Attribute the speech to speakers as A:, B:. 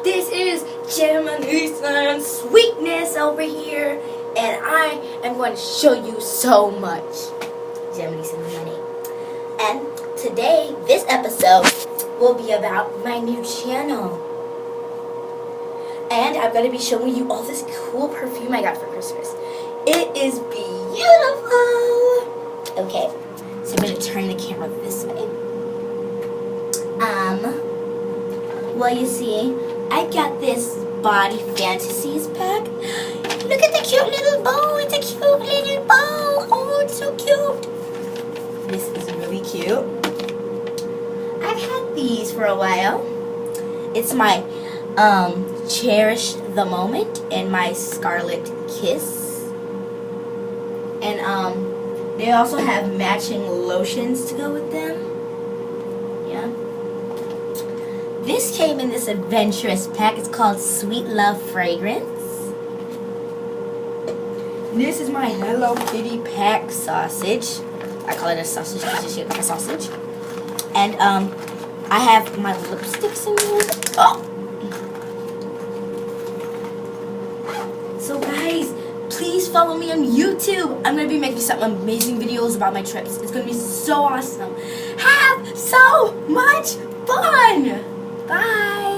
A: This is Gemini's and Sweetness over here, and I am going to show you so much. Gemini's and Honey. And today, this episode will be about my new channel. And I'm going to be showing you all this cool perfume I got for Christmas. It is beautiful. Okay, so I'm going to turn the camera this way. Well, you see, I got this Body Fantasies pack. Look at the cute little bow. It's a cute little bow. Oh, it's so cute. This is really cute. I've had these for a while. It's my Cherish the Moment and my Scarlet Kiss. And they also have matching lotions to go with them. Yeah. This came in this adventurous pack. It's called Sweet Love Fragrance. This is my Hello Kitty pack sausage. I call it a sausage because it's shaped like a sausage. And I have my lipsticks in here. Oh! So guys, please follow me on YouTube. I'm going to be making some amazing videos about my trips. It's going to be so awesome. Have so much fun. Bye.